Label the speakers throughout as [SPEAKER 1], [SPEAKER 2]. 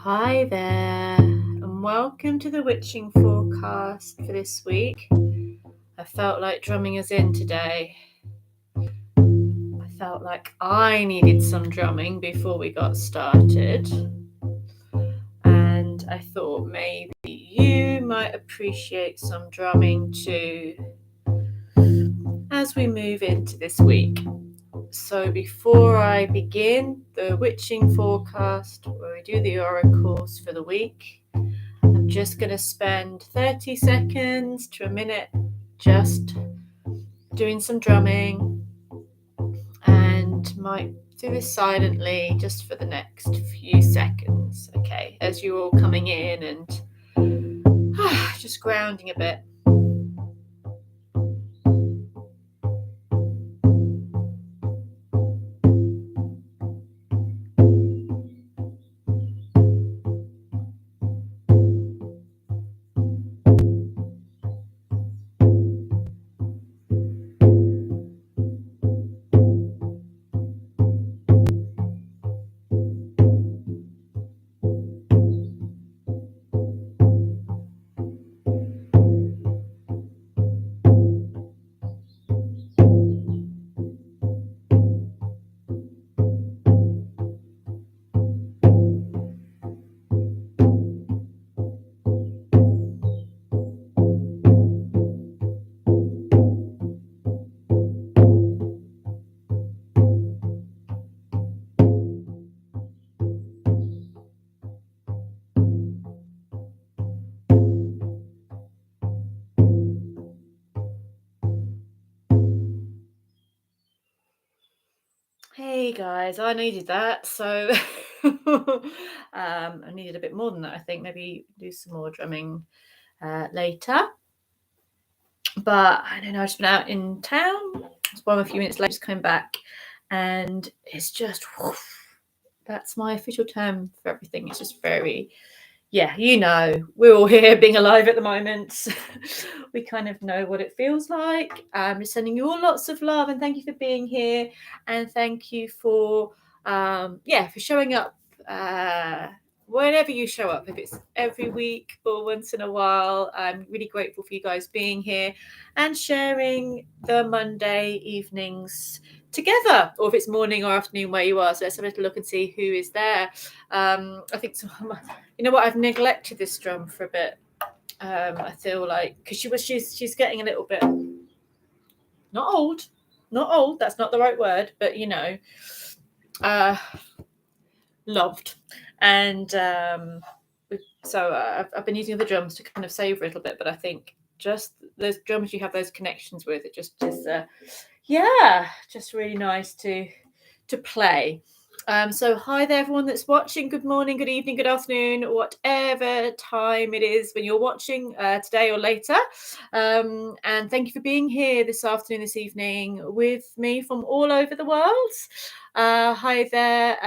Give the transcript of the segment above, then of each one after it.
[SPEAKER 1] Hi there, and welcome to the witching forecast for this week. I felt like drumming us in today. I felt like I needed some drumming before we got started, and I thought maybe you might appreciate some drumming too as we move into this week. So before I begin the witching forecast, where we do the oracles for the week, I'm just going to spend 30 seconds to a minute just doing some drumming, and might do this silently just for the next few seconds, okay, as you're all coming in and just grounding a bit. Hey guys, I needed that, so I needed a bit more than that. I think maybe do some more drumming later. But I don't know, I've just been out in town. I'm a few minutes late, just came back, and it's just that's my official term for everything. It's just very, we're all here being alive at the moment. We kind of know what it feels like. I'm just sending you all lots of love, and thank you for being here, and thank you for for showing up whenever you show up, if it's every week or once in a while. I'm really grateful for you guys being here and sharing the Monday evenings together, or if it's morning or afternoon where you are. So let's have a little look and see who is there. I think you know what, I've neglected this drum for a bit. I feel like because she's getting a little bit not old, that's not the right word, but loved. And so I've been using the drums to kind of save a little bit, but I think just those drums you have those connections with, it just is just really nice to play. So hi there, everyone that's watching. Good morning, good evening, good afternoon, whatever time it is when you're watching today or later. And thank you for being here this afternoon, this evening with me from all over the world. Hi there,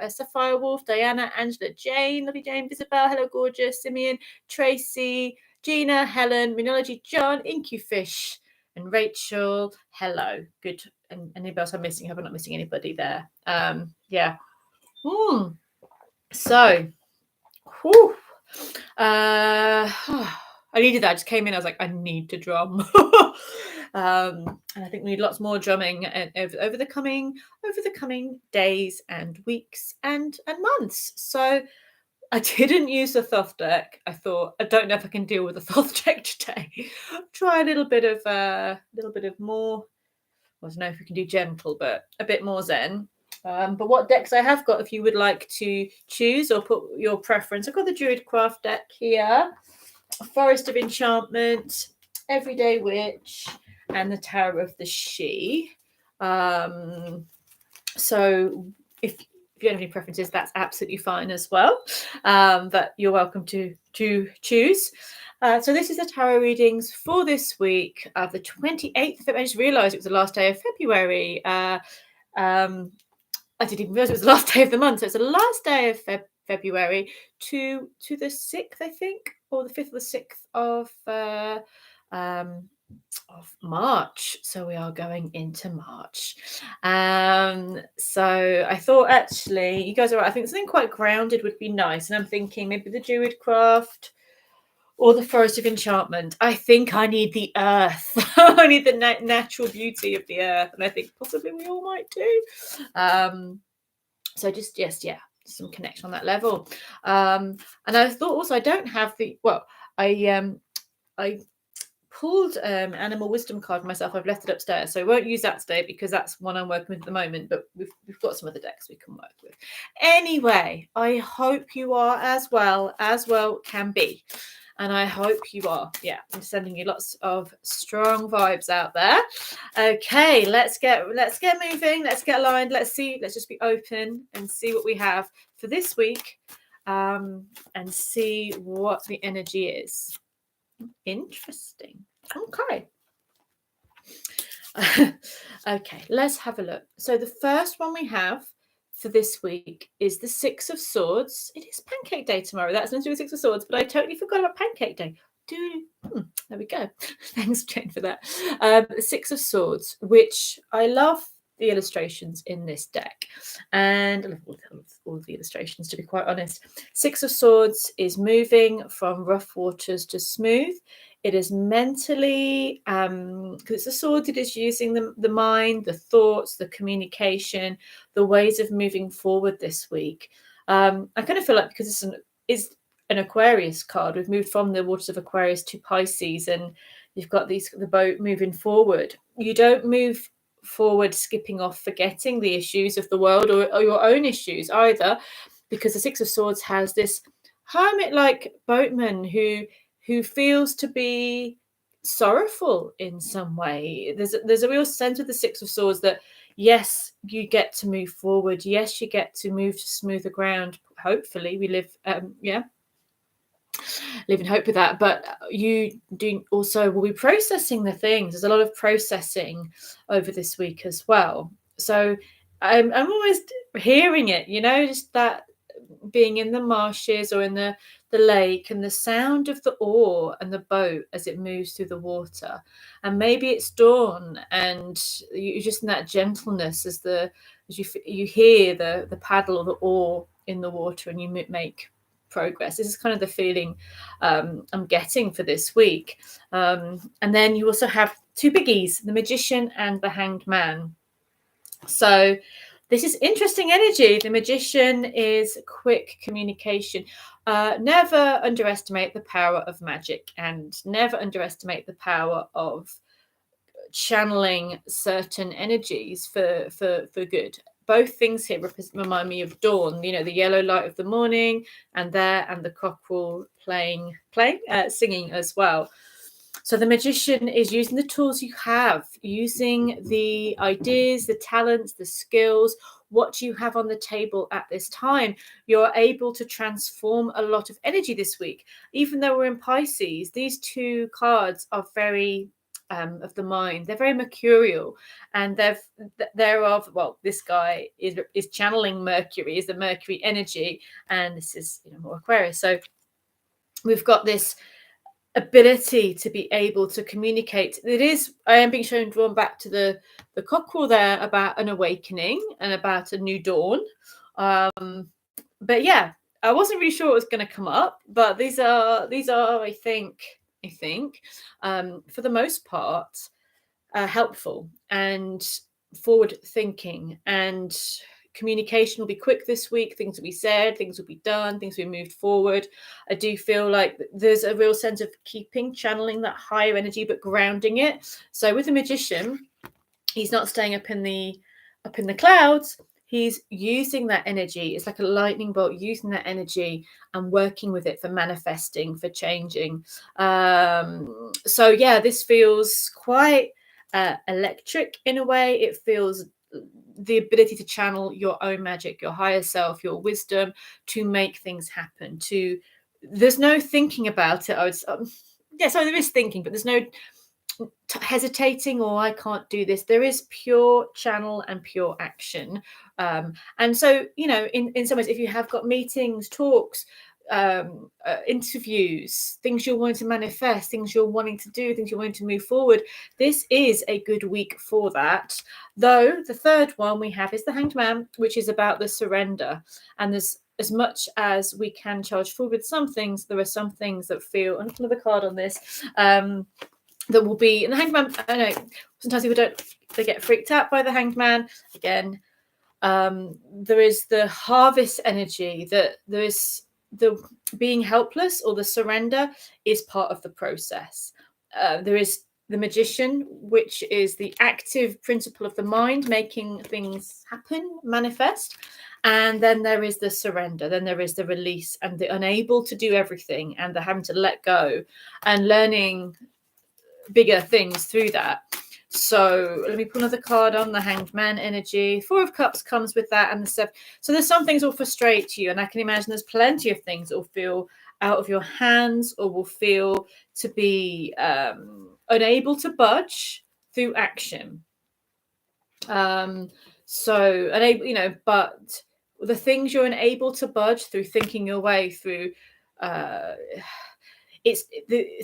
[SPEAKER 1] Sapphire Wolf, Diana, Angela, Jane, lovely Jane, Isabel, hello, gorgeous, Simeon, Tracy, Gina, Helen, Minology, John, Incufish, and Rachel, hello. Good. And anybody else I'm missing? I hope I'm not missing anybody there. So, I needed that. I just came in. I was like, I need to drum. And I think we need lots more drumming over the coming days and weeks and months. So I didn't use the Thoth deck. I thought, I don't know if I can deal with the Thoth deck today. Try a little bit of more. I don't know if we can do gentle, but a bit more zen. But what decks I have got, if you would like to choose or put your preference, I've got the Druidcraft deck here, Forest of Enchantment, Everyday Witch, and the Tower of the She. So if you don't have any preferences, that's absolutely fine as well. But you're welcome to choose. So this is the tarot readings for this week of the 28th of February. I just realised it was the last day of February. I didn't even realise it was the last day of the month. So it's the last day of February to the 6th, I think, or the 5th or the 6th of of March. So we are going into March. So I thought, actually, you guys are right. I think something quite grounded would be nice. And I'm thinking maybe the Druid craft or the Forest of Enchantment. I think I need the earth. I need the natural beauty of the earth. And I think possibly we all might do. So just, yes, yeah, some connection on that level. And I thought also I don't have the, well, I pulled animal wisdom card myself. I've left it upstairs, so I won't use that today because that's one I'm working with at the moment, but we've got some other decks we can work with. Anyway, I hope you are as well can be, and I hope you are. Yeah, I'm sending you lots of strong vibes out there. Okay, let's get moving, let's get aligned, let's just be open and see what we have for this week, and see what the energy is. Interesting. Okay. Okay, let's have a look. So the first one we have for this week is the Six of Swords. It is Pancake Day tomorrow. That's nothing to do with Six of Swords, but I totally forgot about Pancake Day. There we go. Thanks, Jane, for that. The Six of Swords, which I love the illustrations in this deck, and I love all the illustrations, to be quite honest. Six of Swords is moving from rough waters to smooth. It is mentally, because it's a sword, it is using the mind, the thoughts, the communication, the ways of moving forward this week. I kind of feel like because it's an Aquarius card, we've moved from the waters of Aquarius to Pisces, and you've got the boat moving forward. You don't move forward skipping off, forgetting the issues of the world or your own issues either, because the Six of Swords has this hermit-like boatman who feels to be sorrowful in some way. There's a real sense of the Six of Swords that, yes, you get to move forward. Yes, you get to move to smoother ground. Hopefully we live in hope with that. But you do also will be processing the things. There's a lot of processing over this week as well. So I'm almost hearing it, just that being in the marshes or in the lake and the sound of the oar and the boat as it moves through the water, and maybe it's dawn and you're just in that gentleness as you hear the paddle or the oar in the water and you make progress. This is kind of the feeling I'm getting for this week. And then you also have two biggies, the Magician and the Hanged Man. So this is interesting energy. The Magician is quick communication. Never underestimate the power of magic, and never underestimate the power of channeling certain energies for good. Both things here remind me of dawn, the yellow light of the morning, and the cockerel singing as well. So the Magician is using the tools you have, using the ideas, the talents, the skills, what you have on the table at this time. You're able to transform a lot of energy this week. Even though we're in Pisces, these two cards are very of the mind. They're very mercurial, and this guy is channeling Mercury, is the Mercury energy, and this is more Aquarius. So we've got this ability to be able to communicate. I am being drawn back to the cockerel there about an awakening and about a new dawn. But yeah, I wasn't really sure it was going to come up, but these are I think for the most part helpful and forward thinking, and communication will be quick this week. Things will be said, things will be done, things will be moved forward. I do feel like there's a real sense of channeling that higher energy, but grounding it. So with the Magician, he's not staying up in the clouds. He's using that energy. It's like a lightning bolt, using that energy and working with it for manifesting, for changing. So yeah, this feels quite electric in a way. It feels the ability to channel your own magic, your higher self, your wisdom, to make things happen. There's no thinking about it. So there is thinking, but there's no hesitating or I can't do this. There is pure channel and pure action. And so, in some ways, if you have got meetings, talks, interviews, things you're wanting to manifest, things you're wanting to do, things you're wanting to move forward. This is a good week for that. Though the third one we have is the Hanged Man, which is about the surrender. And there's, as much as we can charge forward with some things, there are some things that feel, and another card on this, that will be, and the Hanged Man, I know sometimes people they get freaked out by the Hanged Man. Again, there is the harvest energy, that there is the being helpless, or the surrender is part of the process. There is the Magician, which is the active principle of the mind, making things happen, manifest. And then there is the surrender, then there is the release, and the unable to do everything, and the having to let go, and learning bigger things through that. So let me put another card on the Hanged Man energy. 4 of Cups comes with that, and the 7. So there's some things will frustrate you, and I can imagine there's plenty of things that will feel out of your hands, or will feel to be unable to budge through action. So unable, but the things you're unable to budge through thinking your way through,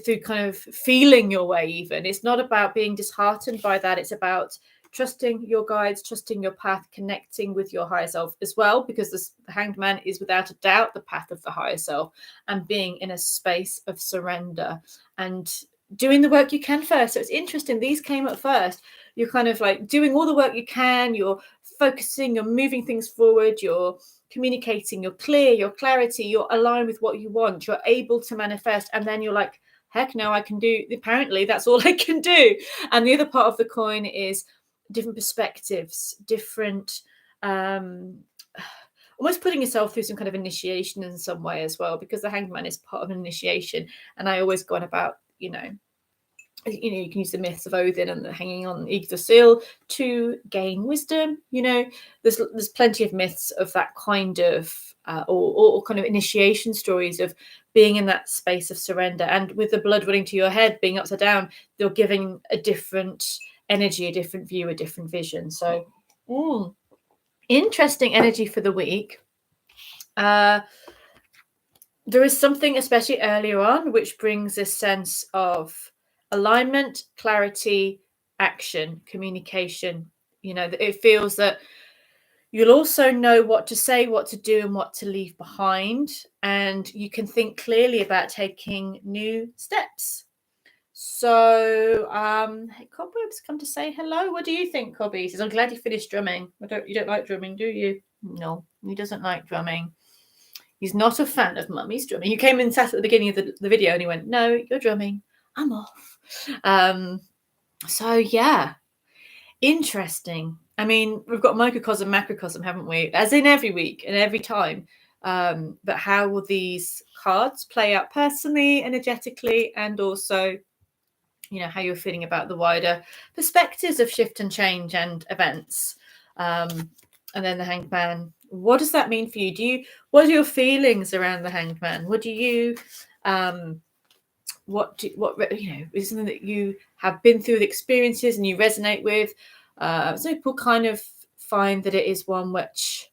[SPEAKER 1] through kind of feeling your way. Even it's not about being disheartened by that. It's about trusting your guides, trusting your path, connecting with your higher self as well, because the Hanged Man is without a doubt the path of the higher self, and being in a space of surrender and doing the work you can first. So it's interesting, these came up first. You're kind of like doing all the work you can, you're focusing, you're moving things forward, you're communicating, you're clear, your clarity, you're aligned with what you want, you're able to manifest, and then you're like, heck no, I can do, apparently that's all I can do. And the other part of the coin is different perspectives, different almost putting yourself through some kind of initiation in some way as well, because the Hanged Man is part of an initiation. And I always go on about, you can use the myths of Odin and the hanging on Yggdrasil to gain wisdom. There's plenty of myths of that kind of or kind of initiation stories of being in that space of surrender. And with the blood running to your head, being upside down, they're giving a different energy, a different view, a different vision. So interesting energy for the week. There is something, especially earlier on, which brings a sense of alignment, clarity, action, communication. It feels that you'll also know what to say, what to do, and what to leave behind. And you can think clearly about taking new steps. So, Cobweb's come to say hello. What do you think, Cobby? He says, I'm glad you finished drumming. You don't like drumming, do you? No, he doesn't like drumming. He's not a fan of Mummy's drumming. He came and sat at the beginning of the video and he went, no, you're drumming. I'm off. So, yeah. Interesting. I mean, we've got microcosm, macrocosm, haven't we? As in every week and every time. But how will these cards play out personally, energetically, and also, how you're feeling about the wider perspectives of shift and change and events. And then the Hanged Man. What does that mean for you? What are your feelings around the Hanged Man? What do you, is something that you have been through the experiences and you resonate with? So people kind of find that it is one which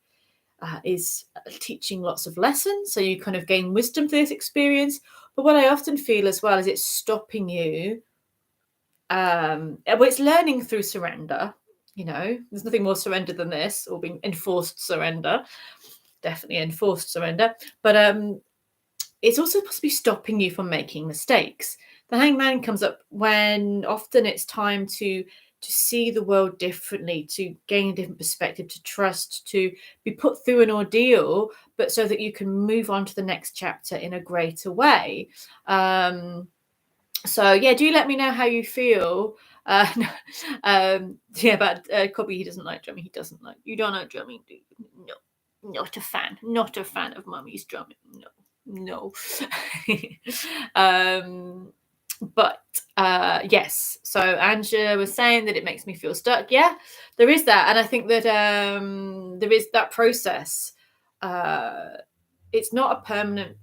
[SPEAKER 1] is teaching lots of lessons. So you kind of gain wisdom through this experience. But what I often feel as well is it's stopping you. It's learning through surrender. There's nothing more surrender than this, or being enforced surrender. Definitely enforced surrender. But it's also possibly stopping you from making mistakes. The Hanged Man comes up when often it's time to see the world differently, to gain a different perspective, to trust, to be put through an ordeal, but so that you can move on to the next chapter in a greater way. So yeah, do let me know how you feel. About Cobby, he doesn't like drumming. You don't like drumming, do you? No, not a fan of Mummy's drumming. No. But yes, so Angela was saying that it makes me feel stuck. Yeah, there is that, and I think that there is that process. It's not a permanent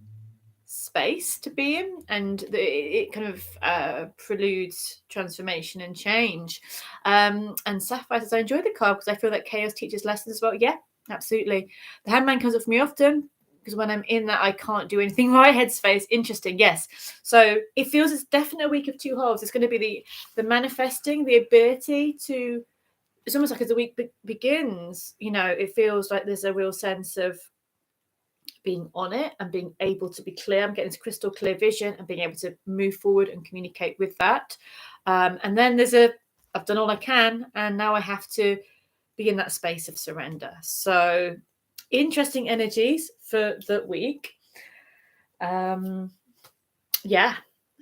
[SPEAKER 1] space to be in, and it kind of preludes transformation and change. And Sapphire says, I enjoy the card because I feel that chaos teaches lessons as well. Yeah, absolutely. The Hanged Man comes up for me often. because when I'm in that I can't do anything right headspace. Interesting. Yes. So it feels it's definitely a week of two halves. It's going to be the manifesting, the ability to, it's almost like as the week begins, you know, it feels like there's a real sense of being on it and being able to be clear. I'm getting this crystal clear vision and being able to move forward and communicate with that. And then there's I've done all I can, and now I have to be in that space of surrender. So interesting energies for the week. Yeah, and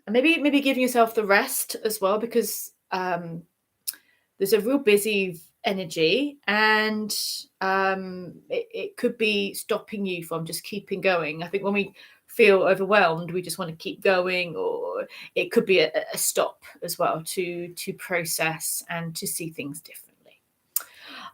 [SPEAKER 1] maybe giving yourself the rest as well, because there's a real busy energy, and it could be stopping you from just keeping going. I think when we feel overwhelmed, we just want to keep going, or it could be a stop as well to process and to see things differently.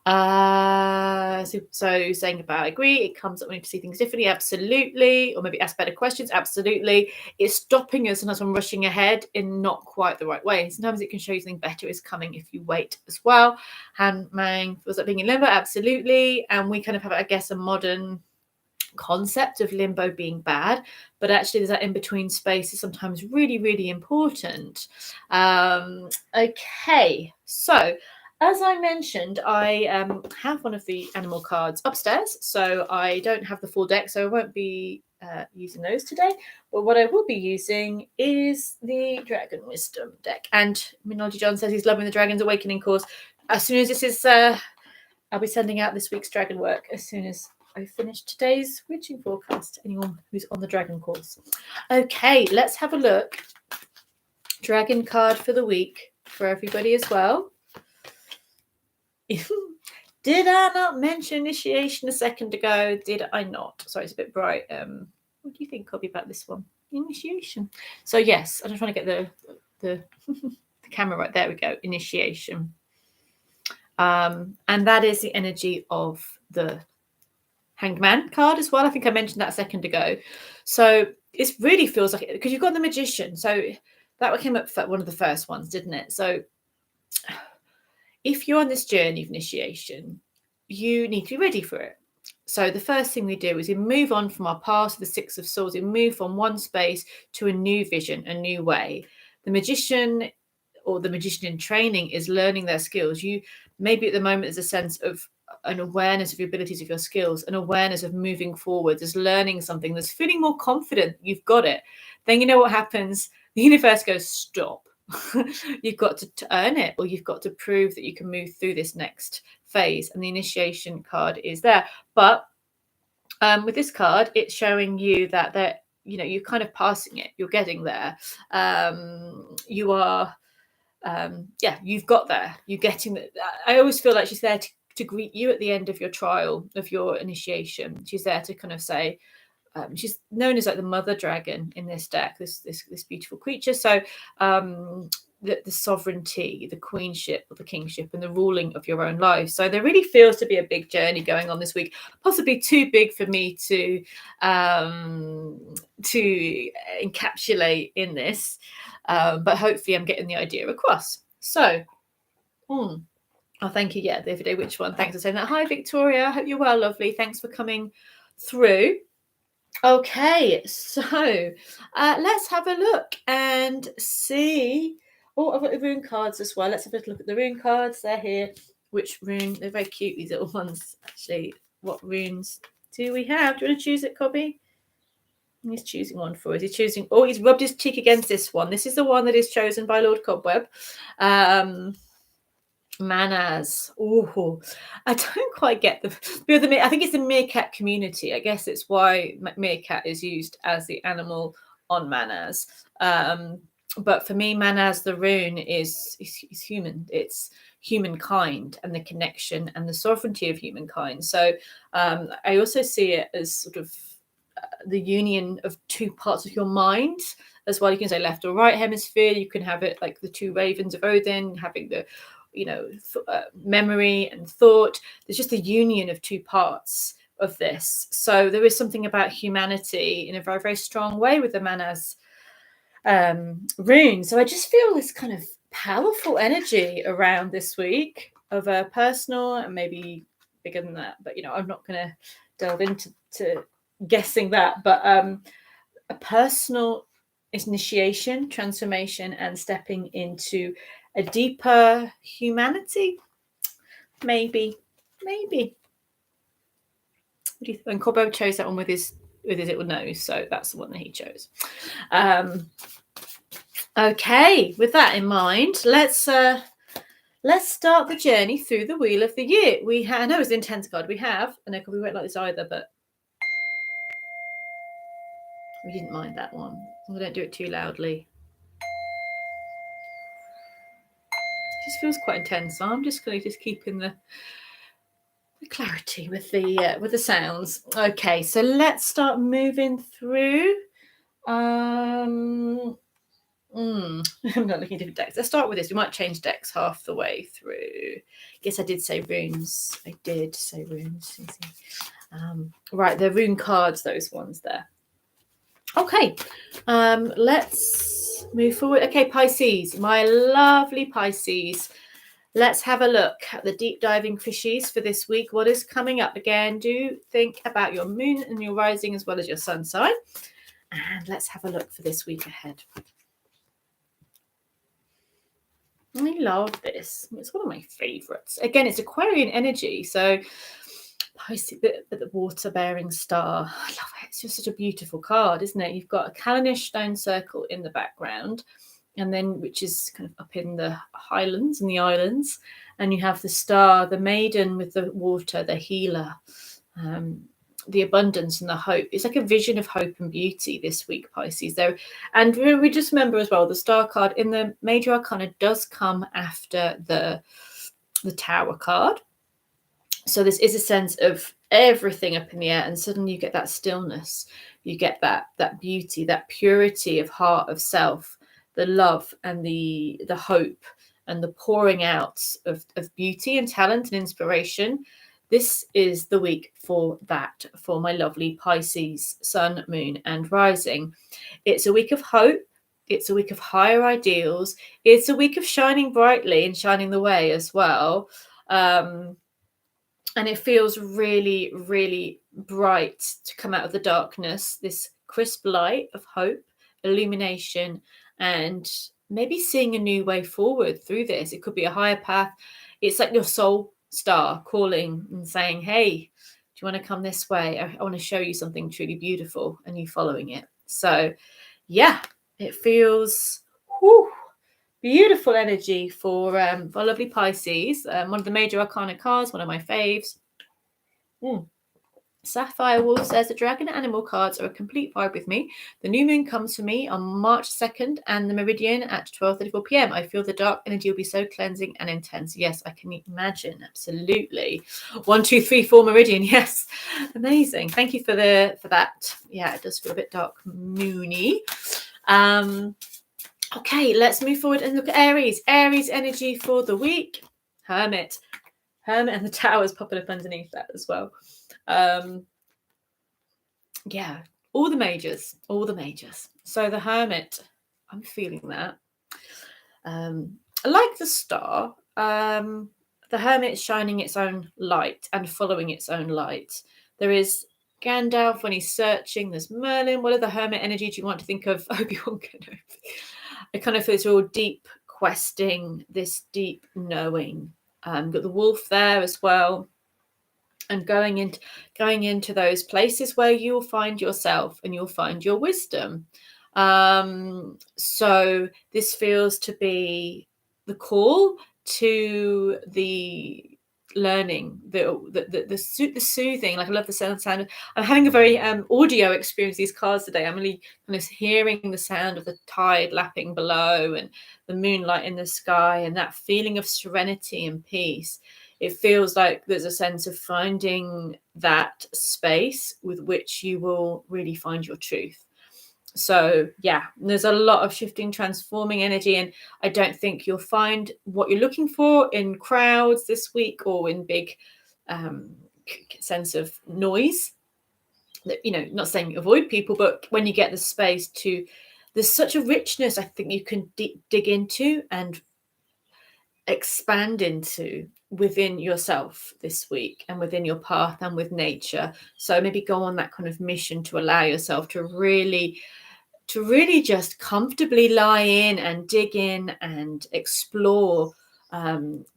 [SPEAKER 1] So saying about I agree, it comes up when you see things differently, absolutely, or maybe ask better questions, absolutely. It's stopping us sometimes from rushing ahead in not quite the right way. Sometimes it can show you something better is coming if you wait as well. Handman feels like being in limbo, absolutely, and we kind of have, I guess, a modern concept of limbo being bad, but actually there's that in-between space is sometimes really, really important. Okay, so as I mentioned, I have one of the animal cards upstairs, so I don't have the full deck, so I won't be using those today. But what I will be using is the Dragon Wisdom deck. And Minology John says he's loving the Dragon's Awakening course. As soon as this is, I'll be sending out this week's Dragon work as soon as I finish today's witching forecast. Anyone who's on the Dragon course. Okay, let's have a look. Dragon card for the week for everybody as well. Did I not mention initiation a second ago? Did I not? Sorry, it's a bit bright. What do you think, Cobby, about this one? Initiation. So yes, I'm just trying to get the the camera right. There we go. Initiation. And that is the energy of the Hangman card as well. I think I mentioned that a second ago. So it really feels like it, because you've got the Magician. So that came up for one of the first ones, didn't it? So if you're on this journey of initiation, you need to be ready for it. So the first thing we do is we move on from our past, the Six of Swords. We move from one space to a new vision, a new way. The Magician, or the Magician in training, is learning their skills. You maybe at the moment there's a sense of an awareness of your abilities, of your skills, an awareness of moving forward. There's learning something. There's feeling more confident. You've got it. Then you know what happens? The universe goes, stop. You've got to earn it, or you've got to prove that you can move through this next phase, and the initiation card is there. But with this card, it's showing you that you're kind of passing it, you're getting there. You are you've got there, you're getting there. I always feel like she's there to greet you at the end of your trial, of your initiation. She's there to kind of say, she's known as like the mother dragon in this deck, this beautiful creature. So the sovereignty, the queenship or the kingship, and the ruling of your own life. So there really feels to be a big journey going on this week, possibly too big for me to encapsulate in this, but hopefully I'm getting the idea across. So oh, thank you. Yeah, the everyday witch one. Thanks for saying that. Hi, Victoria. Hope you're well, lovely. Thanks for coming through. Okay, so let's have a look and see. Oh, I've got the rune cards as well. Let's have a look at the rune cards. They're here. Which rune? They're very cute, these little ones. Actually, what runes do we have? Do you want to choose it, Cobby? He's choosing one for us. He's choosing. Oh, he's rubbed his cheek against this one. This is the one that is chosen by Lord Cobweb. Manas. Oh, I don't quite get the. I think it's the meerkat community. I guess it's why meerkat is used as the animal on Manas. But for me, Manas, the rune is human. It's humankind and the connection and the sovereignty of humankind. So I also see it as sort of the union of two parts of your mind as well. You can say left or right hemisphere. You can have it like the two ravens of Odin, having the memory and thought. There's just a union of two parts of this. So there is something about humanity in a very, very strong way with the Manas rune. So I just feel this kind of powerful energy around this week of a personal, and maybe bigger than that, but I'm not going to delve into guessing that, but a personal initiation, transformation, and stepping into a deeper humanity. Maybe. What do you think? And Corbo chose that one with his little nose, so that's the one that he chose. Okay, with that in mind, let's start the journey through the Wheel of the Year. I know it's an intense card. We won't like this either, but we didn't mind that one. We don't do it too loudly. It just feels quite intense. So I'm just going to keep in the clarity with the sounds. Okay, so let's start moving through. I'm not looking at different decks. Let's start with this. We might change decks half the way through. Yes, I did say runes. Right, the rune cards, those ones there. Okay, let's move forward. Okay, Pisces, my lovely Pisces. Let's have a look at the deep diving fishies for this week. What is coming up? Again, do think about your moon and your rising as well as your sun sign. And let's have a look for this week ahead. I love this. It's one of my favorites. Again, it's Aquarian energy. So Pisces, the water-bearing star. I love it. It's just such a beautiful card, isn't it? You've got a Kalanish stone circle in the background, and then which is kind of up in the highlands and the islands. And you have the star, the maiden with the water, the healer, the abundance and the hope. It's like a vision of hope and beauty this week, Pisces. There, and we just remember as well, the star card in the major arcana does come after the tower card. So this is a sense of everything up in the air, and suddenly you get that stillness, you get that beauty, that purity of heart, of self, the love and the hope and the pouring out of beauty and talent and inspiration. This is the week for that, for my lovely Pisces, sun, moon, and rising. It's a week of hope. It's a week of higher ideals. It's a week of shining brightly and shining the way as well. And it feels really, really bright to come out of the darkness, this crisp light of hope, illumination, and maybe seeing a new way forward through this. It could be a higher path. It's like your soul star calling and saying, hey, do you want to come this way? I want to show you something truly beautiful, and you following it. So yeah, it feels beautiful energy for lovely Pisces. One of the major arcana cards, one of my faves. Sapphire Wolf says the dragon animal cards are a complete vibe with me. The new moon comes for me on March 2nd and the meridian at 12:34 p.m. I feel the dark energy will be so cleansing and intense. Yes, I can imagine. Absolutely. 1, 2, 3, 4 meridian. Yes. Amazing. Thank you for that. Yeah, it does feel a bit dark moony. Okay, let's move forward and look at Aries. Aries energy for the week. Hermit and the towers popping up underneath that as well. Yeah, all the majors. So the Hermit, I'm feeling that. I like the star. The Hermit is shining its own light and following its own light. There is Gandalf when he's searching. There's Merlin. What other Hermit energy do you want to think of? Obi-Wan Kenobi. I kind of feel it's all deep questing, this deep knowing. Got the wolf there as well, and going into those places where you'll find yourself and you'll find your wisdom. So this feels to be the call to the learning, the soothing. Like I love the sound. I'm having a very audio experience these cards today. I'm really kind of hearing the sound of the tide lapping below and the moonlight in the sky and that feeling of serenity and peace. It feels like there's a sense of finding that space with which you will really find your truth. So yeah, there's a lot of shifting, transforming energy, and I don't think you'll find what you're looking for in crowds this week or in big sense of noise. That, you know, not saying avoid people, but when you get the space to, there's such a richness I think you can dig into and expand into within yourself this week and within your path and with nature. So maybe go on that kind of mission to allow yourself to really just comfortably lie in and dig in and explore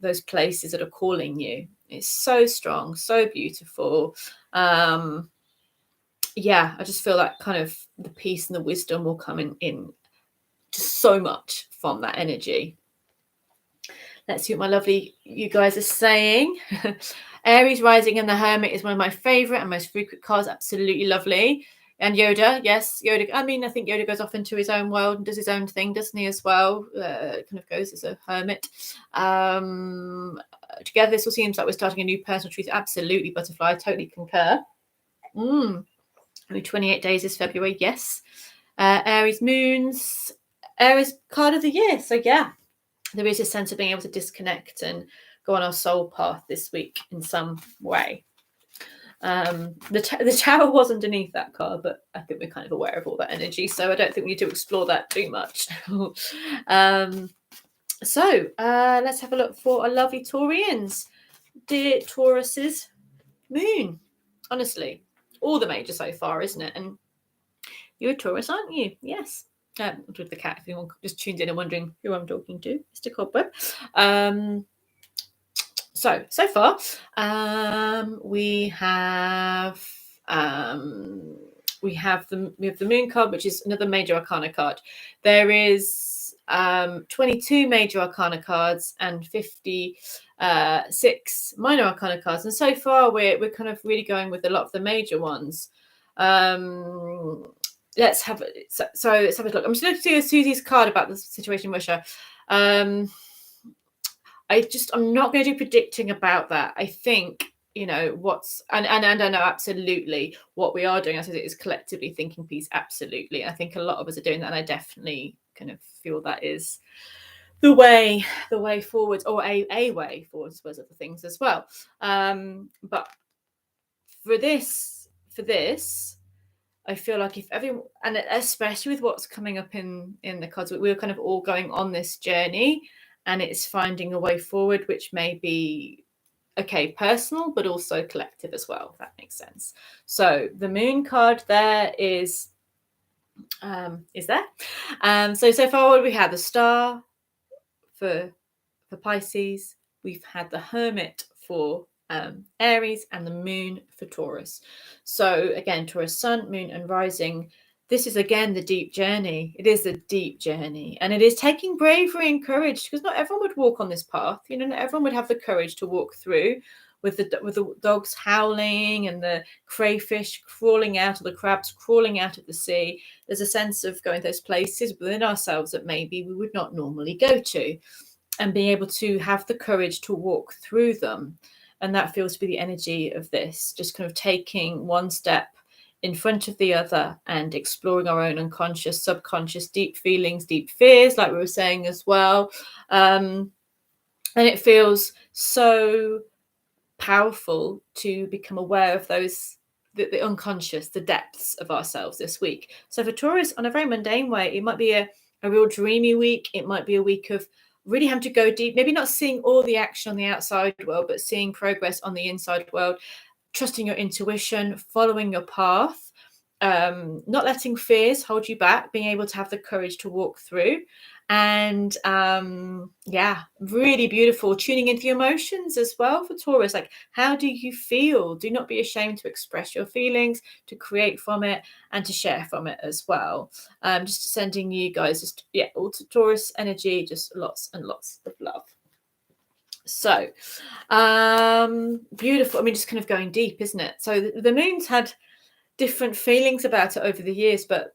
[SPEAKER 1] those places that are calling you. It's so strong, so beautiful. Yeah, I just feel like kind of the peace and the wisdom will come in just so much from that energy. Let's see what my lovely you guys are saying. Aries rising and the Hermit is one of my favorite and most frequent cards. Absolutely lovely. And Yoda, yes, Yoda. I mean, I think Yoda goes off into his own world and does his own thing, doesn't he, as well? Kind of goes as a hermit. Together, this all seems like we're starting a new personal truth. Absolutely, Butterfly. I totally concur. Only 28 days this February, yes. Aries moons, Aries card of the year. So, yeah, there is a sense of being able to disconnect and go on our soul path this week in some way. The Tower was underneath that card, but I think we're kind of aware of all that energy, so I don't think we need to explore that too much. So let's have a look for our lovely Taurians. Dear Taurus's moon, honestly, all the major so far, isn't it? And you're a Taurus, aren't you? Yes. With the cat, if anyone just tuned in and wondering who I'm talking to, Mr. Cobweb. So far, we have the Moon card, which is another major arcana card. There is 22 major arcana cards and 56 minor arcana cards, and so far we're kind of really going with a lot of the major ones. Let's have a look. I'm just going to do Susie's card about the situation in Russia. I'm not going to do predicting about that. I think, you know, and I know absolutely what we are doing, I said, it is collectively thinking peace. Absolutely. I think a lot of us are doing that, and I definitely kind of feel that is the way forward, or a way forward, I suppose, other things as well. But for this, I feel like if everyone, and especially with what's coming up in the cards, we're kind of all going on this journey, and it's finding a way forward, which may be personal, but also collective as well, if that makes sense. So the Moon card there is there. So far, what do we have? The Star for Pisces. We've had the Hermit for Aries, and the Moon for Taurus. So again, Taurus sun, moon, and rising. This is again the deep journey. It is a deep journey, and it is taking bravery and courage, because not everyone would walk on this path. You know, not everyone would have the courage to walk through with the dogs howling and the crayfish crawling out, or the crabs crawling out of the sea. There's a sense of going to those places within ourselves that maybe we would not normally go to, and being able to have the courage to walk through them. And that feels to be the energy of this, just kind of taking one step in front of the other and exploring our own unconscious, subconscious, deep feelings, deep fears, like we were saying as well. And it feels so powerful to become aware of those, the unconscious, the depths of ourselves this week. So for Taurus, on a very mundane way, it might be a real dreamy week. It might be a week of really having to go deep, maybe not seeing all the action on the outside world, but seeing progress on the inside world, trusting your intuition, following your path, not letting fears hold you back, being able to have the courage to walk through. And really beautiful, tuning into your emotions as well for Taurus. Like, how do you feel? Do not be ashamed to express your feelings, to create from it, and to share from it as well. Just sending you guys all to Taurus energy, just lots and lots of love. So beautiful. I mean, just kind of going deep, isn't it? So the moon's had different feelings about it over the years, but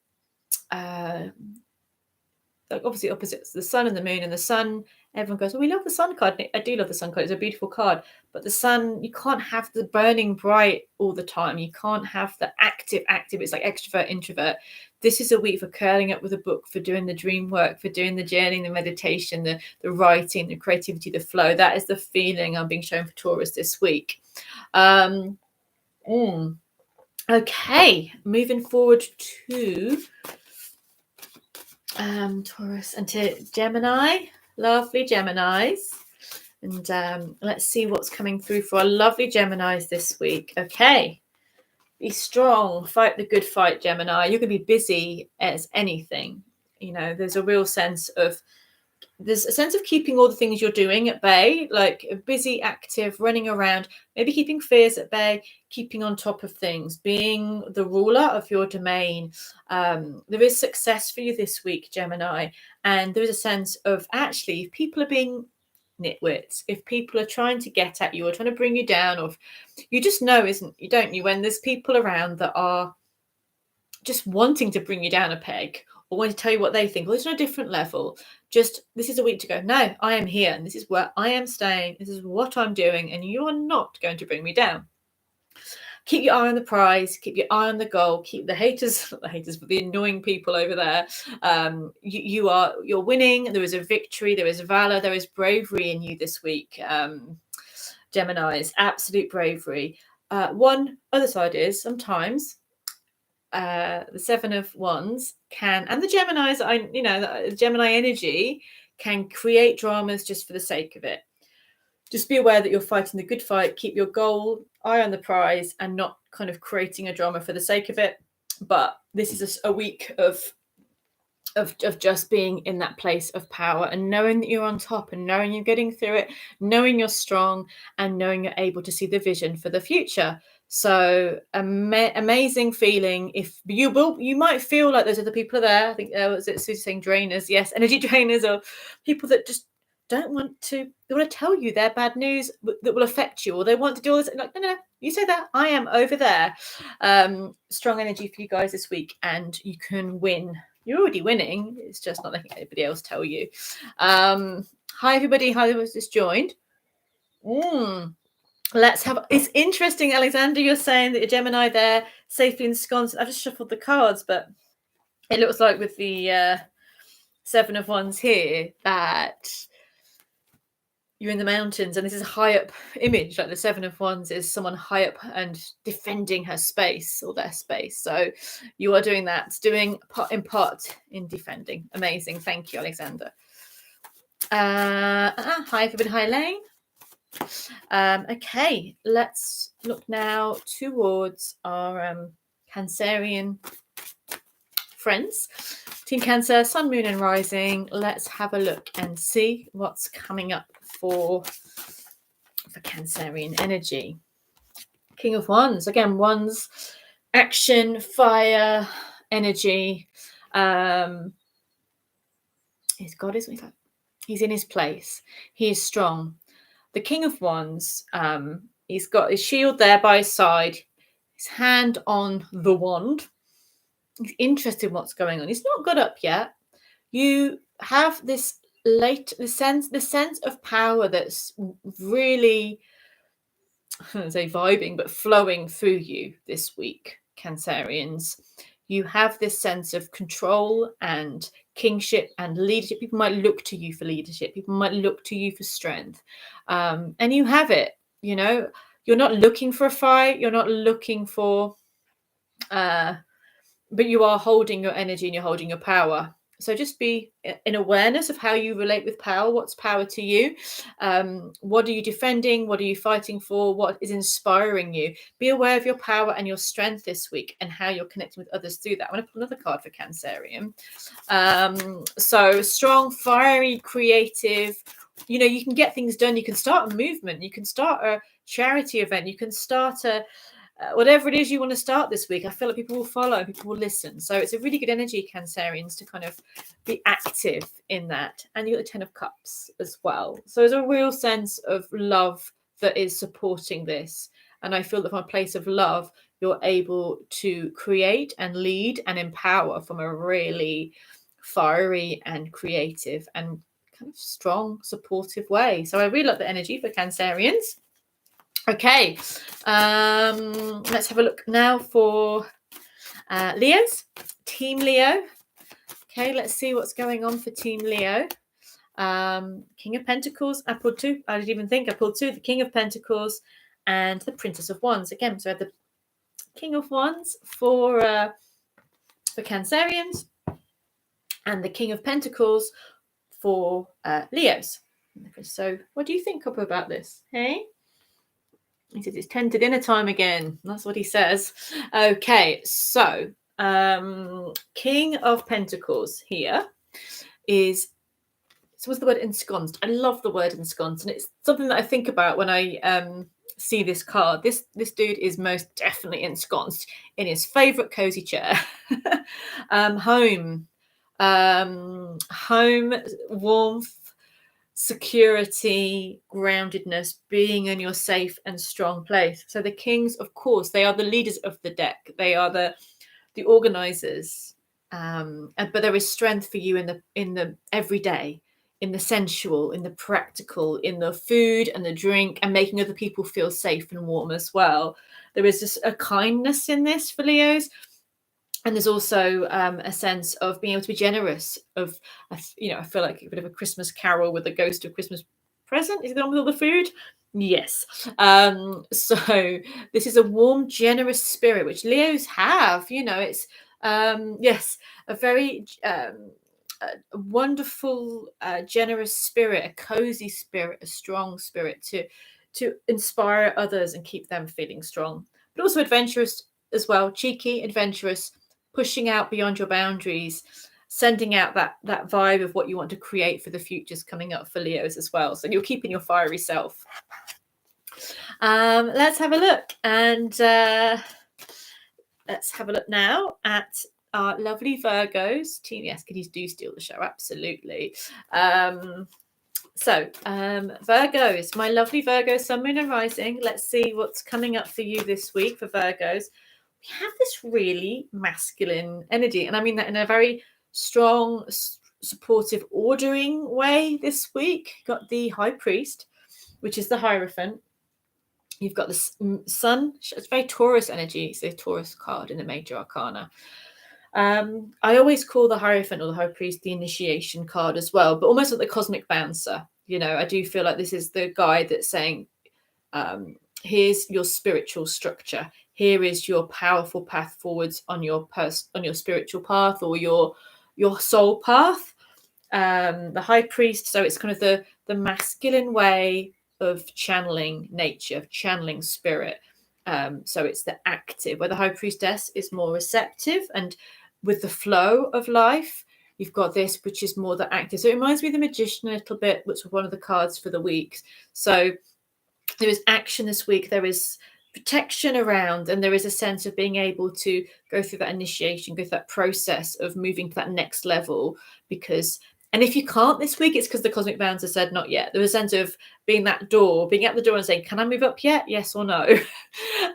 [SPEAKER 1] obviously opposites, the sun and the moon. And the sun, everyone goes, well, we love the sun card. I do love the sun card. It's a beautiful card. But the sun, you can't have the burning bright all the time. You can't have the active. It's like extrovert, introvert. This is a week for curling up with a book, for doing the dream work, for doing the journaling, the meditation, the writing, the creativity, the flow. That is the feeling I'm being shown for Taurus this week. Okay, moving forward to Taurus and to Gemini. Lovely Geminis. And let's see what's coming through for our lovely Geminis this week. Okay. Be strong. Fight the good fight, Gemini. You can be busy as anything. You know, there's a real sense of keeping all the things you're doing at bay, like busy, active, running around, maybe keeping fears at bay, keeping on top of things, being the ruler of your domain. There is success for you this week, Gemini. And there is a sense of, actually, if people are being nitwits, if people are trying to get at you or trying to bring you down, or you just know, don't you, when there's people around that are just wanting to bring you down a peg or want to tell you what they think, or it's on a different level, just, this is a week to go, no, I am here and this is where I am staying, this is what I'm doing, and you are not going to bring me down. Keep your eye on the prize, keep your eye on the goal, keep the haters, not the haters, but the annoying people over there. You're winning, there is a victory, there is valor, there is bravery in you this week, Geminis, absolute bravery. One other side is sometimes the Seven of Wands can, and the Geminis, the Gemini energy can create dramas just for the sake of it. Just be aware that you're fighting the good fight. Keep your goal, eye on the prize, and not kind of creating a drama for the sake of it. But this is a week of just being in that place of power and knowing that you're on top and knowing you're getting through it, knowing you're strong and knowing you're able to see the vision for the future. So amazing feeling. If you might feel like those other people are there. I think was it Susie saying drainers? Yes, energy drainers, or people that just don't want to. They want to tell you their bad news that will affect you, or they want to do all this. Like, no, you say that. I am over there. Strong energy for you guys this week, and you can win. You're already winning. It's just not letting anybody else tell you. Hi everybody. Hi, who was just joined. Let's have. It's interesting, Alexander. You're saying that you're Gemini there, safely ensconced. I've just shuffled the cards, but it looks like with the Seven of Wands here that you're in the mountains, and this is a high up image. Like the Seven of Wands is someone high up and defending her space or their space. So you are doing that, doing part in defending. Amazing. Thank you, Alexander. Hi, everybody. Hi, Elaine. Okay, let's look now towards our Cancerian friends. Team Cancer, Sun, Moon and Rising. Let's have a look and see what's coming up for Cancerian energy. King of Wands. Again, Wands, action, fire, energy. He's God, isn't he? He's in his place. He is strong. The King of Wands, he's got his shield there by his side, his hand on the wand. He's interested in what's going on. He's not got up yet. You have the sense of power that's really, I don't say vibing, but flowing through you this week, Cancerians. You have this sense of control and kingship and leadership. People might look to you for leadership. People might look to you for strength. And you have it, you're not looking for a fight. You're not looking for, but you are holding your energy and you're holding your power. So just be in awareness of how you relate with power. What's power to you? What are you defending? What are you fighting for? What is inspiring you? Be aware of your power and your strength this week and how you're connecting with others through that. I'm going to put another card for Cancerian. So strong, fiery, creative. You can get things done. You can start a movement. You can start a charity event. You can start whatever it is you want to start this week. I feel like people will follow, people will listen. So it's a really good energy, Cancerians, to kind of be active in that. And you got the 10 of Cups as well. So there's a real sense of love that is supporting this. And I feel that from a place of love, you're able to create and lead and empower from a really fiery and creative and kind of strong, supportive way. So I really like the energy for Cancerians. Okay, let's have a look now for Leo's, Team Leo. Okay, let's see what's going on for Team Leo. King of Pentacles, I pulled two. I didn't even think I pulled two. The King of Pentacles and the Princess of Wands. Again, so I had the King of Wands for Cancerians and the King of Pentacles for Leos. So what do you think, Copper, about this? Hey? He says it's 10 to dinner time again. That's what he says. Okay, so King of Pentacles here is, so what's the word ensconced? I love the word ensconced, and it's something that I think about when I see this card. This dude is most definitely ensconced in his favorite cozy chair. Home, warmth, security, groundedness, being in your safe and strong place. So the kings, of course, they are the leaders of the deck. They are the organizers. But there is strength for you in the everyday, in the sensual, in the practical, in the food and the drink, and making other people feel safe and warm as well. There is just a kindness in this for Leos. And there's also a sense of being able to be generous. I feel like a bit of a Christmas carol with the ghost of Christmas present. Is it the one with all the food? Yes. So this is a warm, generous spirit, which Leos have. It's yes, a very a wonderful, generous spirit, a cozy spirit, a strong spirit to inspire others and keep them feeling strong. But also adventurous as well, cheeky, adventurous, pushing out beyond your boundaries, sending out that vibe of what you want to create for the futures coming up for Leos as well. So you're keeping your fiery self. Let's have a look, and let's have a look now at our lovely Virgos. Team, yes, kiddies do steal the show, absolutely. So Virgos, my lovely Virgo, Sun, Moon and Rising. Let's see what's coming up for you this week for Virgos. We have this really masculine energy, and I mean that in a very strong, supportive, ordering way this week. You've got the High Priest, which is the Hierophant. You've got the Sun. It's very Taurus energy. It's a Taurus card in the Major Arcana. I always call the Hierophant or the High Priest the initiation card as well, but almost like the cosmic bouncer. I do feel like this is the guide that's saying, here's your spiritual structure. Here is your powerful path forwards on your spiritual path or your soul path. The High Priest, so it's kind of the masculine way of channeling nature, of channeling spirit. So it's the active, where the High Priestess is more receptive and with the flow of life. You've got this, which is more the active. So it reminds me of the Magician a little bit, which was one of the cards for the week. So there is action this week. There is protection around, and there is a sense of being able to go through that initiation, go through that process of moving to that next level. And if you can't this week, it's because the cosmic bouncer said not yet. There's a sense of being at the door and saying, can I move up yet? Yes or no?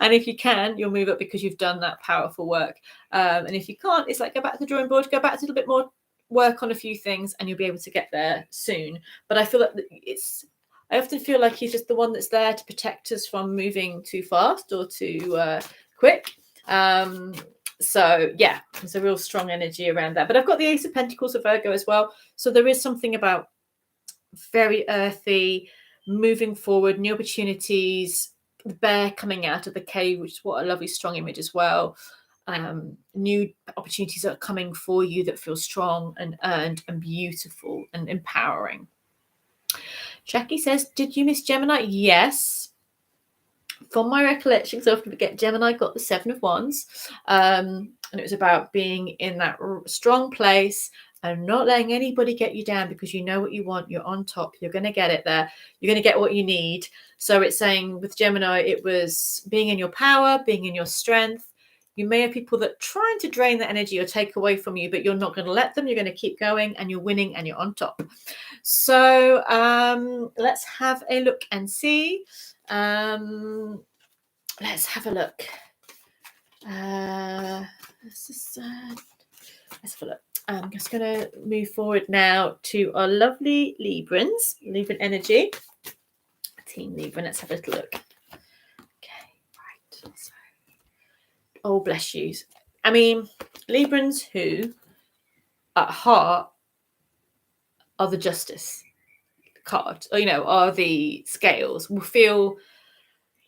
[SPEAKER 1] And if you can, you'll move up because you've done that powerful work. And if you can't, it's like go back to the drawing board, go back to a little bit more, work on a few things, and you'll be able to get there soon. But I feel that I often feel like he's just the one that's there to protect us from moving too fast or too quick. So yeah, there's a real strong energy around that. But I've got the Ace of Pentacles of Virgo as well. So there is something about very earthy, moving forward, new opportunities, the bear coming out of the cave, which is what a lovely strong image as well. New opportunities are coming for you that feel strong and earned and beautiful and empowering. Jackie says, did you miss Gemini? Yes. From my recollections, I often forget Gemini got the 7 of Wands. And it was about being in that strong place and not letting anybody get you down, because you know what you want. You're on top. You're going to get it there. You're going to get what you need. So it's saying with Gemini, it was being in your power, being in your strength. You may have people that are trying to drain that energy or take away from you, but you're not going to let them. You're going to keep going, and you're winning, and you're on top. So let's have a look and see. Let's have a look. Let's have a look. I'm just going to move forward now to our lovely Librans, Libran energy. Team Libra, let's have a little look. Okay, right. So, oh, bless you. I mean, Librans who, at heart, are the Justice card, or, are the scales, will feel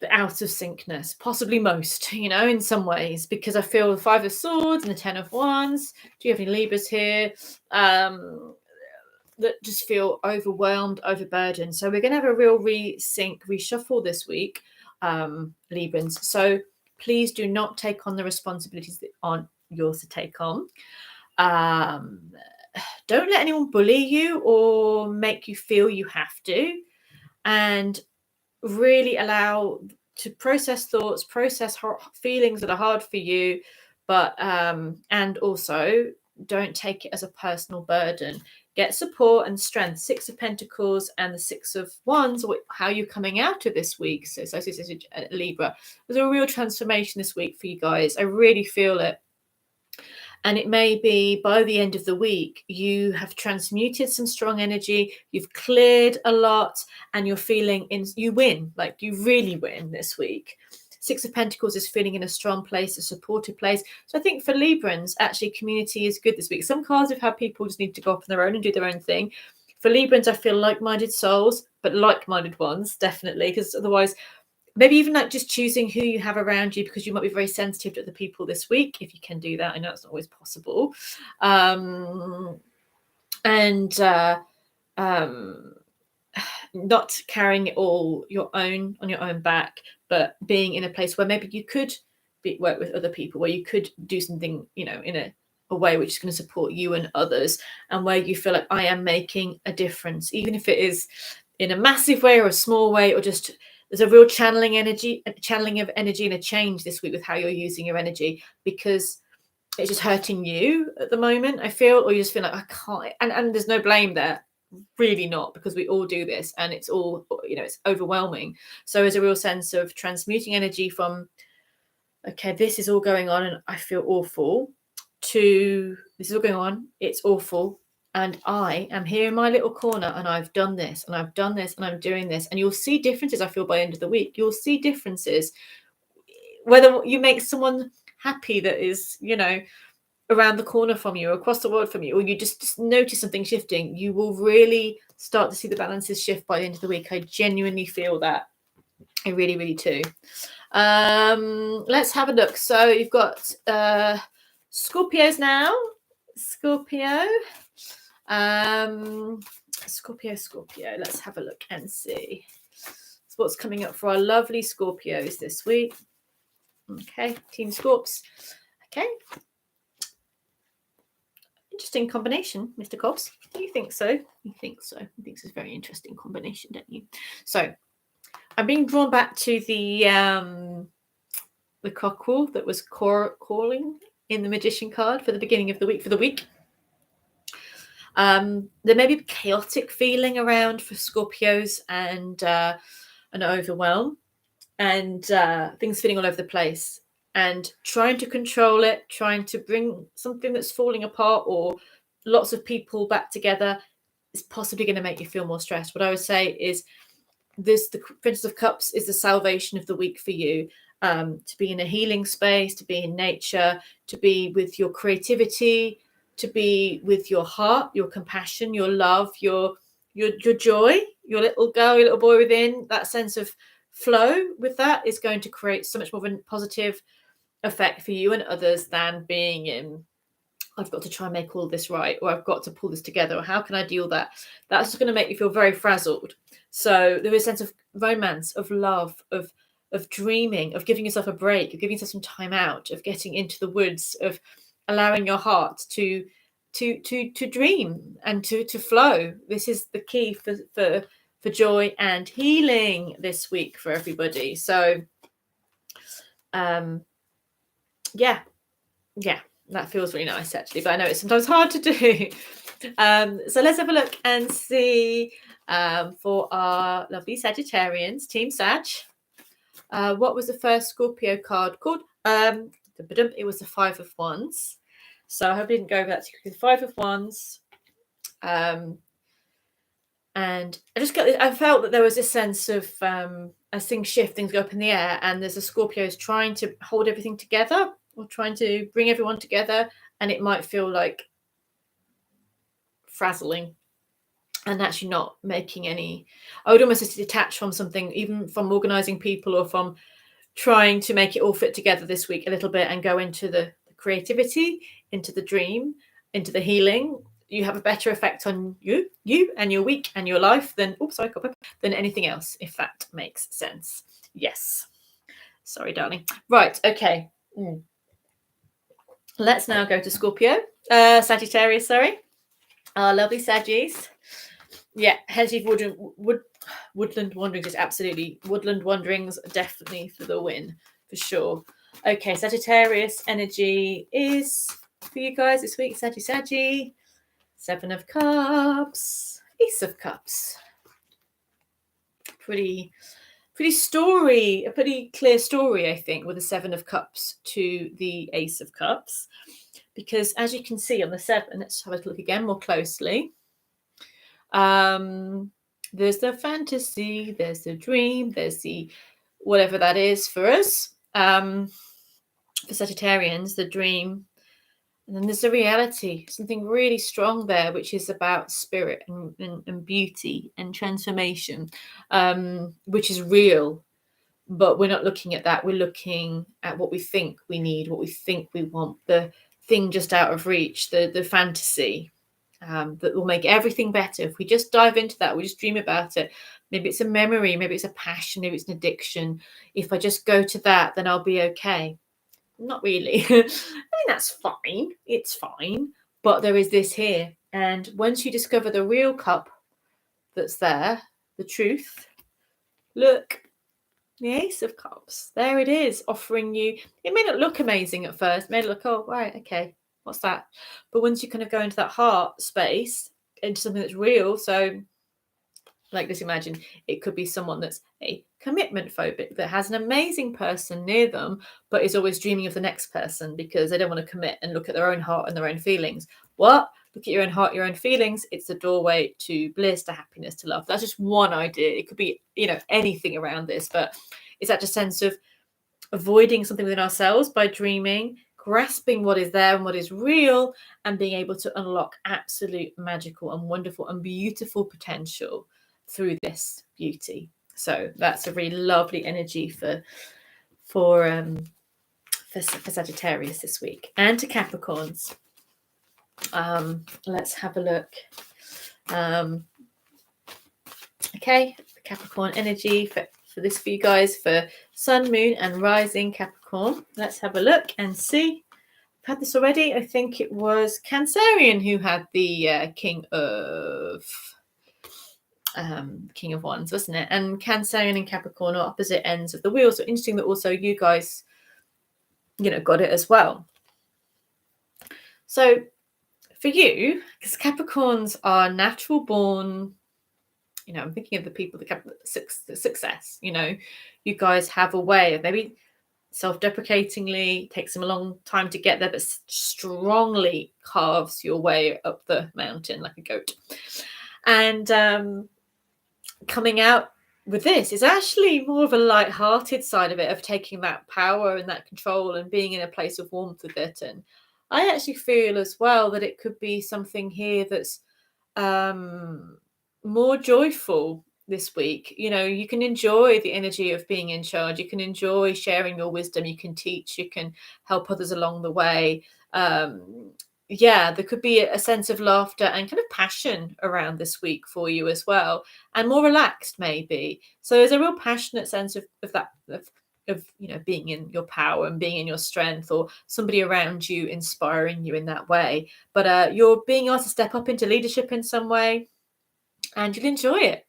[SPEAKER 1] the out of syncness, possibly most, in some ways, because I feel the 5 of Swords and the 10 of Wands. Do you have any Libras here? that just feel overwhelmed, overburdened. So we're going to have a real reshuffle this week, Librans. So please do not take on the responsibilities that aren't yours to take on. Don't let anyone bully you or make you feel you have to, and really allow to process thoughts, process feelings that are hard for you, but and also don't take it as a personal burden. Get support and strength. 6 of Pentacles and the 6 of Wands. How you're coming out of this week. So Libra, there's a real transformation this week for you guys. I really feel it. And it may be by the end of the week, you have transmuted some strong energy, you've cleared a lot, and you're feeling you win, like you really win this week. 6 of Pentacles is feeling in a strong place, a supportive place. So I think for Librans, actually community is good this week. Some cards have had people just need to go off on their own and do their own thing. For Librans, I feel like-minded souls, but like-minded ones, definitely, because otherwise, maybe even like just choosing who you have around you, because you might be very sensitive to other people this week, if you can do that. I know it's not always possible. Not carrying it all on your own back, but being in a place where maybe you could work with other people, where you could do something, in a way which is going to support you and others, and where you feel like I am making a difference, even if it is in a massive way or a small way, or just there's a real channeling of energy and a change this week with how you're using your energy, because it's just hurting you at the moment, I feel, or you just feel like I can't, and there's no blame there, really not, because we all do this, and it's all, it's overwhelming. So there's a real sense of transmuting energy from, okay, this is all going on and I feel awful, to this is all going on, it's awful, and I am here in my little corner, and I've done this, and I've done this, and I'm doing this. And you'll see differences, I feel, by the end of the week. You'll see differences. Whether you make someone happy that is, around the corner from you, or across the world from you, or you just notice something shifting, you will really start to see the balances shift by the end of the week. I genuinely feel that. I really, really do. Let's have a look. So you've got Scorpios now. Scorpio. Scorpio. Let's have a look and see what's coming up for our lovely Scorpios this week. Okay, Team Scorps. Okay. Interesting combination, Mr. Cobbs. Do you think so? You think so? I think it's a very interesting combination, don't you? So I'm being drawn back to the cockerel that was calling in the Magician card for the beginning of the week, for the week. There may be chaotic feeling around for Scorpios, and an overwhelm, and things feeling all over the place, and trying to control it, trying to bring something that's falling apart or lots of people back together is possibly going to make you feel more stressed. What I would say is the Princess of Cups is the salvation of the week for you, to be in a healing space, to be in nature, to be with your creativity, to be with your heart, your compassion, your love, your joy, your little girl, your little boy within. That sense of flow with that is going to create so much more of a positive effect for you and others than being in, I've got to try and make all this right, or I've got to pull this together, or how can I deal that? That's just going to make you feel very frazzled. So there is a sense of romance, of love, of dreaming, of giving yourself a break, of giving yourself some time out, of getting into the woods, of allowing your heart to dream and to flow. This is the key for joy and healing this week for everybody. So yeah, that feels really nice actually, but I know it's sometimes hard to do. So let's have a look and see for our lovely Sagittarians, Team Sag. What was the first Scorpio card called? It was the 5 of Wands. So I hope I didn't go over that too quickly. The 5 of Wands. And I felt that there was a sense of as things shift, things go up in the air, and there's a Scorpios trying to hold everything together, or trying to bring everyone together, and it might feel like frazzling and actually not making any. I would almost just detach from something, even from organizing people, or from trying to make it all fit together this week a little bit, and go into the creativity, into the dream, into the healing. you have a better effect on you and your week and your life than than anything else, if that makes sense. Yes. Sorry, darling. Right. Okay. Let's now go to Scorpio. Sagittarius, sorry. Our lovely Saggies. Yeah, Hedge Woodland Wanderings is absolutely Woodland Wanderings, definitely for the win, for sure. Okay, Sagittarius energy is for you guys this week. Saggy. 7 of Cups, Ace of Cups. Pretty story, a pretty clear story, I think, with the 7 of Cups to the Ace of Cups. Because as you can see on the 7, let's have a look again more closely. There's the fantasy, there's the dream, there's the whatever that is for us. For Sagittarians, the dream. And then there's the reality, something really strong there, which is about spirit and beauty and transformation, which is real. But we're not looking at that. We're looking at what we think we need, what we think we want, the thing just out of reach, the fantasy. That will make everything better. If we just dive into that, we just dream about it. Maybe it's a memory, maybe it's a passion, maybe it's an addiction. If I just go to that, then I'll be okay. Not really. I mean, that's fine. It's fine. But there is this here. And once you discover the real cup that's there, the truth, look, the Ace of Cups. There it is, offering you. It may not look amazing at first. It may look, oh, right, okay. What's that? But once you kind of go into that heart space, into something that's real, so like just imagine it could be someone that's a commitment phobic that has an amazing person near them, but is always dreaming of the next person because they don't want to commit and look at their own heart and their own feelings. What? Look at your own heart, your own feelings. It's the doorway to bliss, to happiness, to love. That's just one idea. It could be, anything around this, but it's that just sense of avoiding something within ourselves by dreaming, grasping what is there and what is real, and being able to unlock absolute magical and wonderful and beautiful potential through this beauty. So that's a really lovely energy for Sagittarius this week. And to Capricorns, let's have a look. Okay, the Capricorn energy for this for you guys, for Sun, Moon and Rising Capricorn. Let's have a look and see. I've had this already. I think it was Cancerian who had the King of Wands, wasn't it? And Cancerian and Capricorn are opposite ends of the wheel. So interesting that also you guys, got it as well. So for you, because Capricorns are natural born, I'm thinking of the people that the success, you guys have a way of maybe self-deprecatingly, takes them a long time to get there, but strongly carves your way up the mountain like a goat. And coming out with this is actually more of a light-hearted side of it, of taking that power and that control and being in a place of warmth with it. And I actually feel as well that it could be something here that's more joyful this week. You can enjoy the energy of being in charge. You can enjoy sharing your wisdom. You can teach. You can help others along the way. There could be a sense of laughter and kind of passion around this week for you as well, and more relaxed maybe. So there's a real passionate sense of being in your power and being in your strength, or somebody around you inspiring you in that way. But you're being asked to step up into leadership in some way, and you'll enjoy it.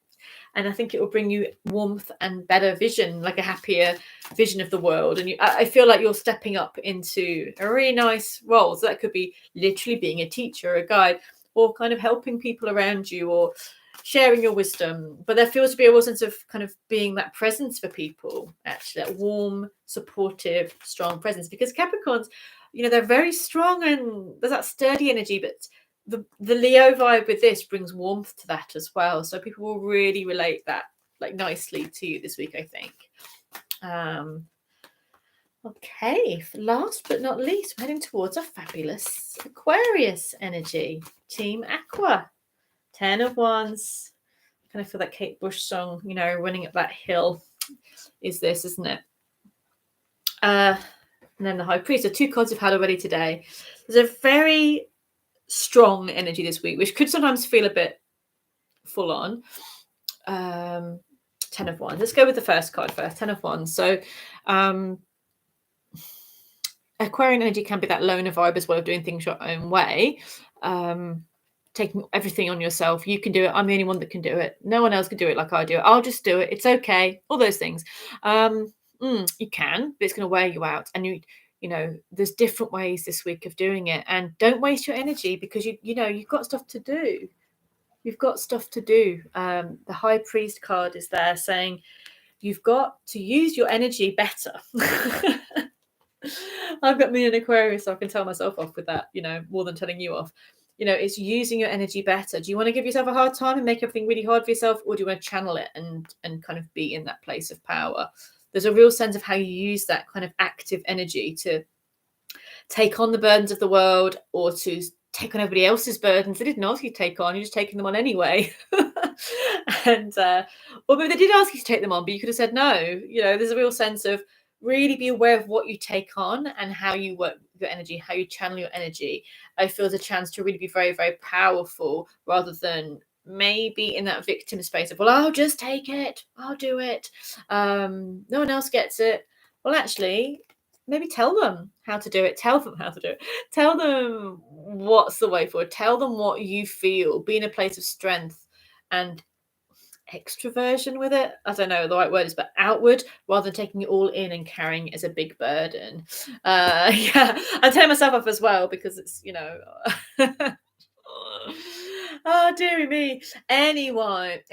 [SPEAKER 1] And I think it will bring you warmth and better vision, like a happier vision of the world. And I feel like you're stepping up into a really nice role. So that could be literally being a teacher, a guide, or kind of helping people around you, or sharing your wisdom. But there feels to be a real sense of kind of being that presence for people, actually, that warm, supportive, strong presence. Because Capricorns, they're very strong and there's that sturdy energy, but the Leo vibe with this brings warmth to that as well. So people will really relate that nicely to you this week, I think. Okay, last but not least, we're heading towards a fabulous Aquarius energy. Team Aqua. 10 of Wands. I kind of feel that Kate Bush song, running up that hill is this, isn't it? And then the High Priest. So 2 cards we've had already today. There's a very strong energy this week, which could sometimes feel a bit full on. 10 of Wands. Let's go with the first card first, 10 of Wands. So Aquarian energy can be that loner vibe as well, of doing things your own way, taking everything on yourself. You can do it. I'm the only one that can do it. No one else can do it like I do it. I'll just do it. It's okay. All those things. You can, but it's going to wear you out. And you know, there's different ways this week of doing it. And don't waste your energy, because you know, you've got stuff to do. You've got stuff to do. The High Priest card is there saying you've got to use your energy better. I've got me in Aquarius, so I can tell myself off with that, you know, more than telling you off. You know, it's using your energy better. Do you want to give yourself a hard time and make everything really hard for yourself, or do you want to channel it and kind of be in that place of power? There's a real sense of how you use that kind of active energy to take on the burdens of the world, or to take on everybody else's burdens they didn't ask you to take on. You're just taking them on anyway. And or maybe they did ask you to take them on, but you could have said no. You know, there's a real sense of really be aware of what you take on and how you work your energy, how you channel your energy. I feel there's a chance to really be very, very powerful, rather than maybe in that victim space of, well, I'll just take it, I'll do it, no one else gets it. Well, actually, maybe tell them how to do it. Tell them how to do it. Tell them what's the way forward. Tell them what you feel. Be in a place of strength and extroversion with it. I don't know the right word is, but outward, rather than taking it all in and carrying it as a big burden. Yeah, I'm telling myself off as well, because it's, you know, oh dearie me. Anyway.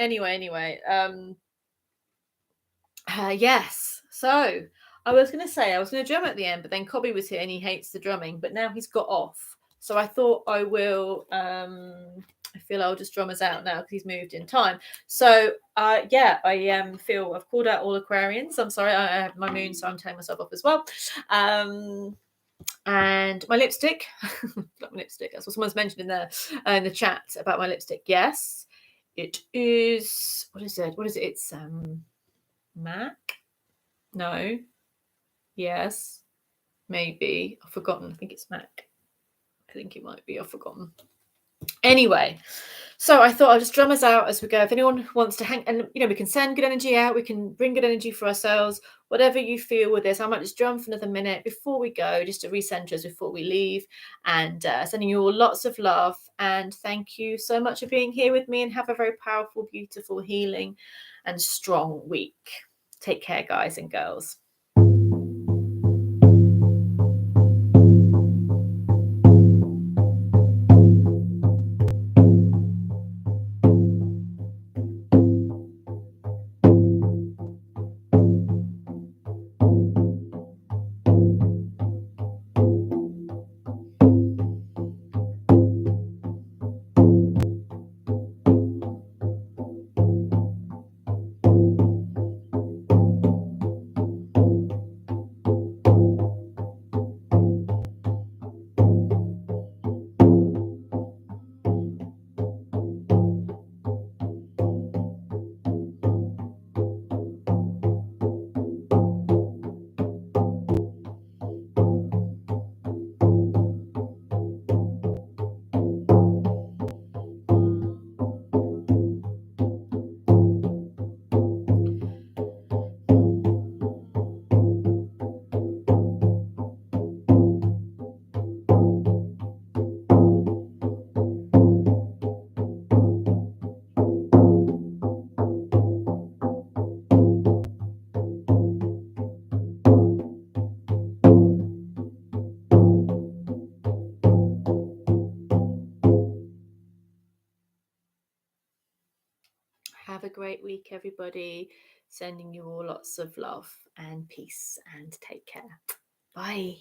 [SPEAKER 1] Yes. So I was going to drum at the end, but then Cobby was here and he hates the drumming, but now he's got off. So I thought I will, I feel I'll just drum us out now because he's moved in time. So yeah, I feel I've called out all Aquarians. I'm sorry, I have my moon, so I'm telling myself off as well. And my lipstick, not my lipstick. That's what someone's mentioned in the chat about my lipstick. Yes, it is. What is it? It's MAC. No. Yes. Maybe. I've forgotten. I think it's MAC. I think it might be. I've forgotten. Anyway, so I thought I'll just drum us out as we go. If anyone wants to hang, and you know, we can send good energy out, we can bring good energy for ourselves, whatever you feel with this. I might just drum for another minute before we go, just to recenter us before we leave, and sending you all lots of love. And thank you so much for being here with me, and have a very powerful, beautiful, healing and strong week. Take care, guys and girls. Have a great week, everybody. Sending you all lots of love and peace, and take care. Bye.